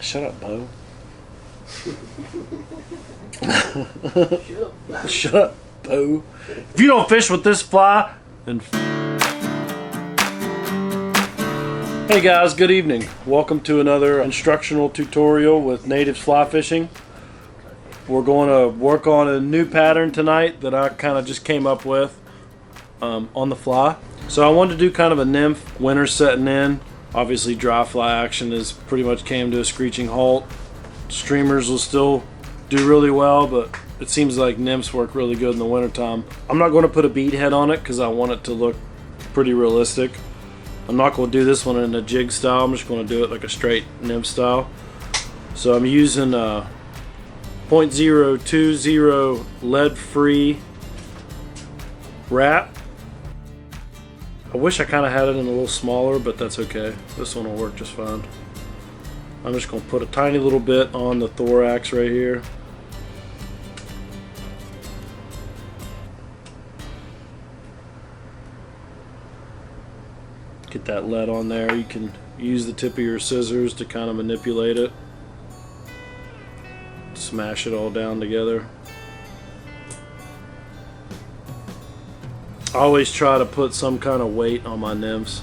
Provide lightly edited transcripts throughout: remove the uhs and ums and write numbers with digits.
Shut up, Bo. Shut up, Bo. If you don't fish with this fly, then... Hey guys, good evening. Welcome to another instructional tutorial with Natives Fly Fishing. We're going to work on a new pattern tonight that I kind of just came up with on the fly. So I wanted to do kind of a nymph. Winter's setting in. Obviously dry fly action is pretty much came to a screeching halt. Streamers will still do really well, but it seems like nymphs work really good in the wintertime. I'm not going to put a bead head on it because I want it to look pretty realistic. I'm not going to do this one in a jig style. I'm just going to do it like a straight nymph style. So I'm using a 0.020 lead-free wrap. I wish I kind of had it in a little smaller, but that's okay. This one will work just fine. I'm just going to put a tiny little bit on the thorax right here. Get that lead on there. You can use the tip of your scissors to kind of manipulate it. Smash it all down together. I always try to put some kind of weight on my nymphs.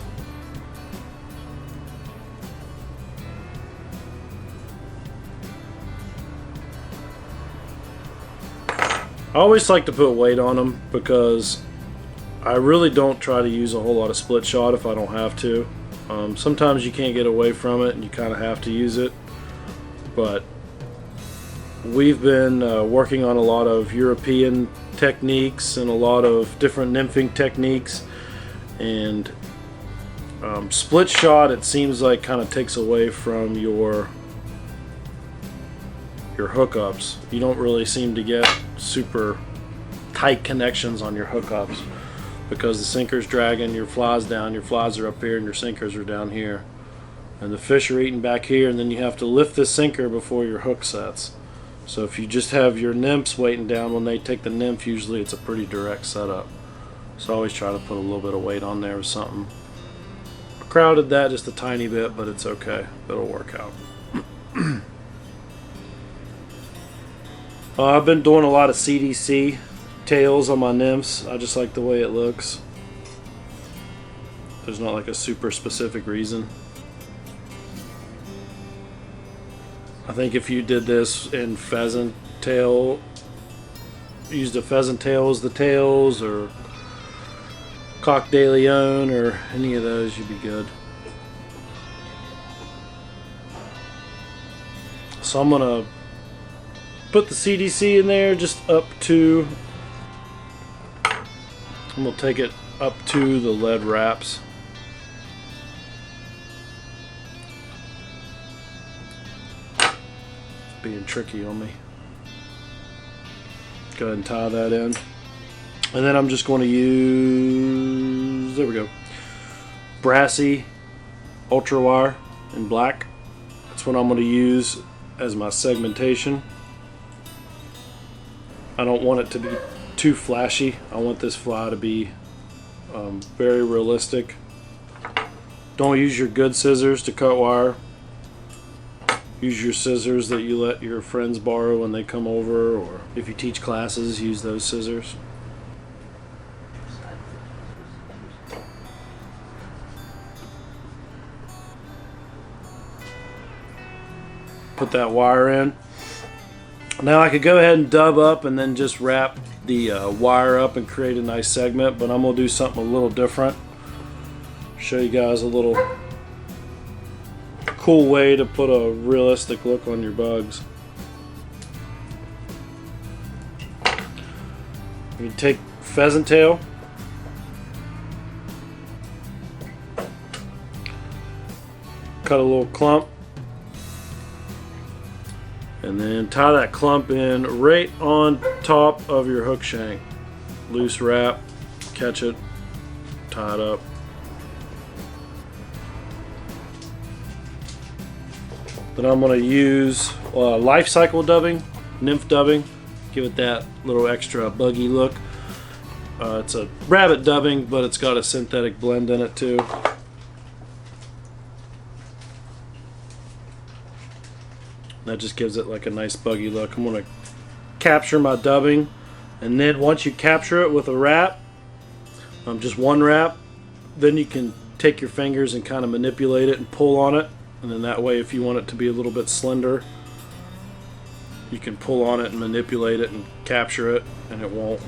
I always like to put weight on them because I really don't try to use a whole lot of split shot if I don't have to. Sometimes you can't get away from it and you kind of have to use it. But we've been working on a lot of European techniques and a lot of different nymphing techniques, and split shot, it seems like, kind of takes away from your hookups. You don't really seem to get super tight connections on your hookups because the sinker's dragging your flies down. Your flies are up here and your sinkers are down here, and the fish are eating back here, and then you have to lift the sinker before your hook sets. So if you just have your nymphs weighting down when they take the nymph, usually it's a pretty direct setup. So I always try to put a little bit of weight on there with something. I crowded that just a tiny bit, but it's okay. It'll work out. I've been doing a lot of CDC tails on my nymphs. I just like the way it looks. There's not like a super specific reason. I think if you did this in pheasant tail, used a pheasant tail as the tails, or coq de leon, or any of those, you'd be good. So I'm gonna put the CDC in there just up to, I'm gonna take it up to the lead wraps. Being tricky on me. Go ahead and tie that in, and then I'm just going to use, there we go, brassy ultra wire in black. That's what I'm going to use as my segmentation. I don't want it to be too flashy. I want this fly to be very realistic. Don't use your good scissors to cut wire. Use your scissors that you let your friends borrow when they come over, or if you teach classes, use those scissors. Put that wire in. Now I could go ahead and dub up and then just wrap the wire up and create a nice segment, but I'm going to do something a little different. Show you guys a little cool way to put a realistic look on your bugs. You take pheasant tail, cut a little clump, and then tie that clump in right on top of your hook shank. Loose wrap, catch it, tie it up. Then I'm going to use life cycle dubbing, nymph dubbing, give it that little extra buggy look. It's a rabbit dubbing, but it's got a synthetic blend in it too. That just gives it like a nice buggy look. I'm going to capture my dubbing, and then once you capture it with a wrap, just one wrap, then you can take your fingers and kind of manipulate it and pull on it, and then that way if you want it to be a little bit slender, you can pull on it and manipulate it and capture it, and it won't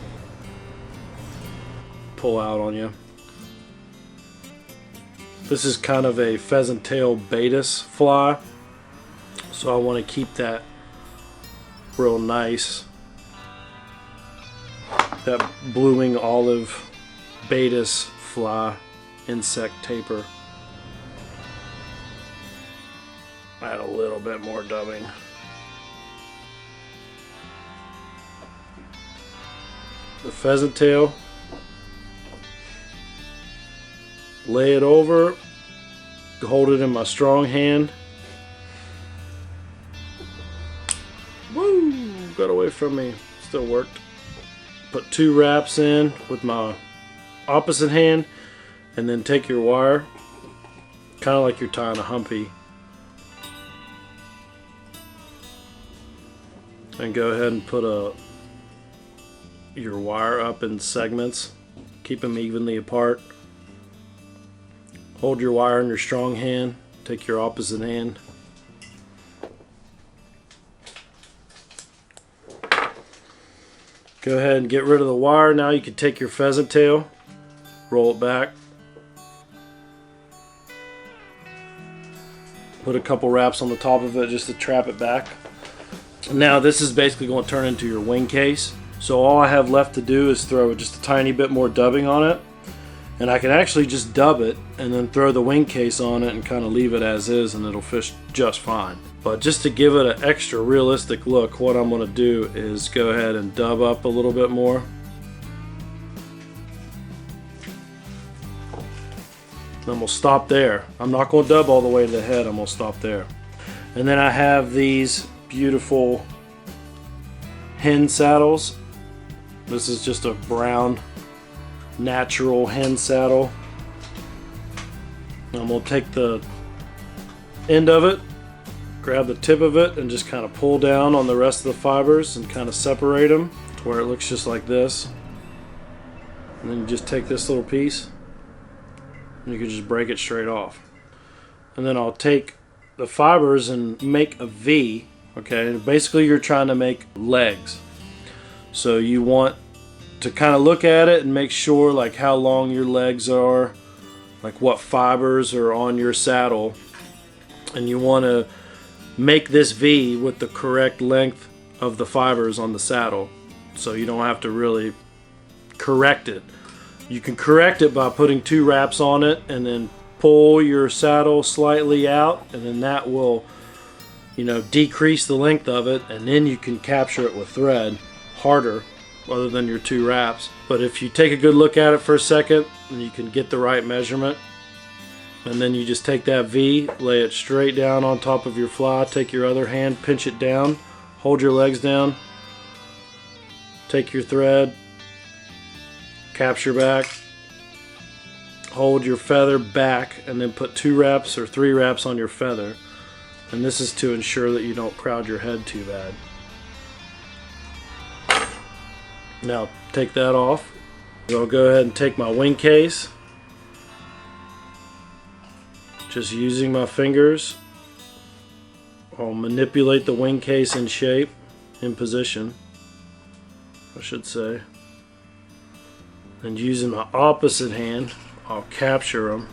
pull out on you. This is kind of a pheasant tail Baetis fly, so I want to keep that real nice. That blue-wing olive Baetis fly insect taper. Add a little bit more dubbing. The pheasant tail, lay it over, hold it in my strong hand. Woo! Got away from me. Still worked. Put 2 wraps in with my opposite hand, and then take your wire, kind of like you're tying a humpy, and go ahead and put your wire up in segments. Keep them evenly apart. Hold your wire in your strong hand, take your opposite hand. Go ahead and get rid of the wire. Now you can take your pheasant tail, roll it back, put a couple wraps on the top of it just to trap it back. Now this is basically going to turn into your wing case. So all I have left to do is throw just a tiny bit more dubbing on it. And I can actually just dub it and then throw the wing case on it and kind of leave it as is, and it'll fish just fine. But just to give it an extra realistic look, what I'm going to do is go ahead and dub up a little bit more. Then we'll stop there. I'm not going to dub all the way to the head, I'm going to stop there. And then I have these beautiful hen saddles. This is just a brown natural hen saddle. I'm going to take the end of it, grab the tip of it, and just kind of pull down on the rest of the fibers and kind of separate them to where it looks just like this. And then you just take this little piece and you can just break it straight off. And then I'll take the fibers and make a V. Okay, basically you're trying to make legs. So you want to kind of look at it and make sure like how long your legs are, like what fibers are on your saddle, and you want to make this V with the correct length of the fibers on the saddle, so you don't have to really correct it. You can correct it by putting 2 wraps on it and then pull your saddle slightly out, and then that will, you know, decrease the length of it, and then you can capture it with thread harder other than your 2 wraps. But if you take a good look at it for a second, then you can get the right measurement, and then you just take that V, lay it straight down on top of your fly, take your other hand, pinch it down, hold your legs down, take your thread, capture back, hold your feather back, and then put 2 wraps or 3 wraps on your feather. And this is to ensure that you don't crowd your head too bad. Now take that off. I'll go ahead and take my wing case. Just using my fingers, I'll manipulate the wing case in shape, in position, I should say. And using my opposite hand, I'll capture them.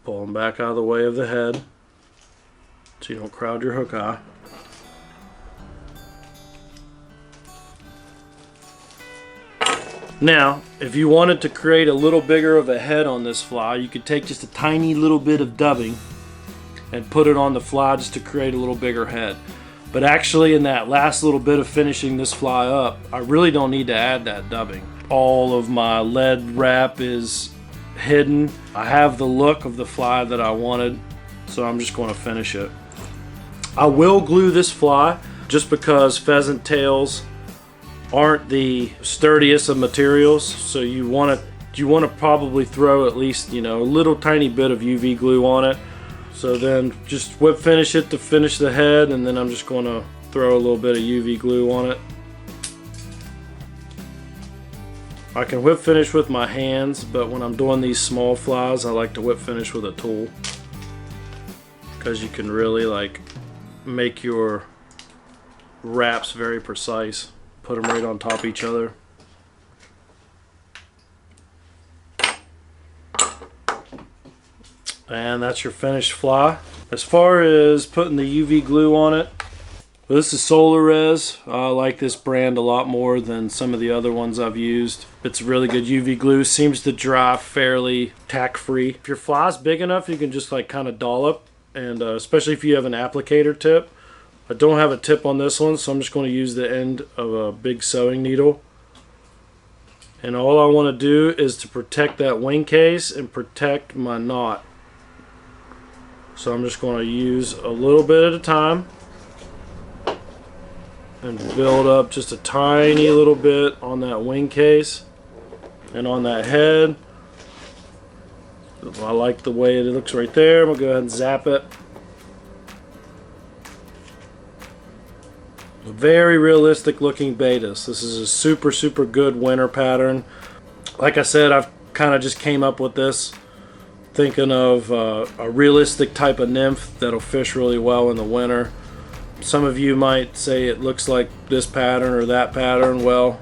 Pull them back out of the way of the head so you don't crowd your hook eye. Now, if you wanted to create a little bigger of a head on this fly, you could take just a tiny little bit of dubbing and put it on the fly just to create a little bigger head. But actually, in that last little bit of finishing this fly up, I really don't need to add that dubbing. All of my lead wrap is hidden. I have the look of the fly that I wanted, so I'm just going to finish it. I will glue this fly just because pheasant tails aren't the sturdiest of materials, so you want to you want to probably throw at least, you know, a little tiny bit of UV glue on it. So then just whip finish it to finish the head, and then I'm just going to throw a little bit of UV glue on it. I can whip finish with my hands, but when I'm doing these small flies, I like to whip finish with a tool, because you can really like make your wraps very precise. Put them right on top of each other. And that's your finished fly. As far as putting the UV glue on it, this is Solar Res. I like this brand a lot more than some of the other ones I've used. It's really good UV glue. Seems to dry fairly tack-free. If your fly's big enough, you can just like kind of dollop, and especially if you have an applicator tip. I don't have a tip on this one, so I'm just going to use the end of a big sewing needle. And all I want to do is to protect that wing case and protect my knot. So I'm just going to use a little bit at a time and build up just a tiny little bit on that wing case and on that head. I like the way it looks right there. I'm going to go ahead and zap it. Very realistic looking Betas. This is a super good winter pattern. Like I said, I've kind of just came up with this thinking of a realistic type of nymph that'll fish really well in the winter. Some of you might say it looks like this pattern or that pattern. Well,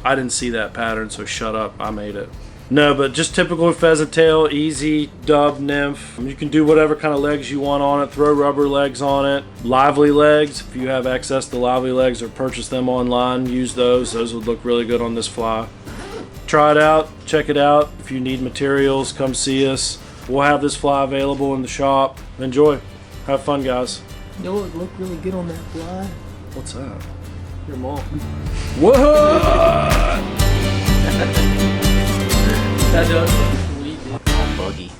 I didn't see that pattern, so shut up, I made it. No, but just typical pheasant tail, easy dub nymph. You can do whatever kind of legs you want on it. Throw rubber legs on it. Lively legs, if you have access to lively legs or purchase them online, use those. Those would look really good on this fly. Try it out, check it out. If you need materials, come see us. We'll have this fly available in the shop. Enjoy. Have fun, guys. You know what looked really good on that fly? What's that? Your mom. What? That does look sweet, dude. Buggy.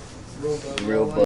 Real buggy.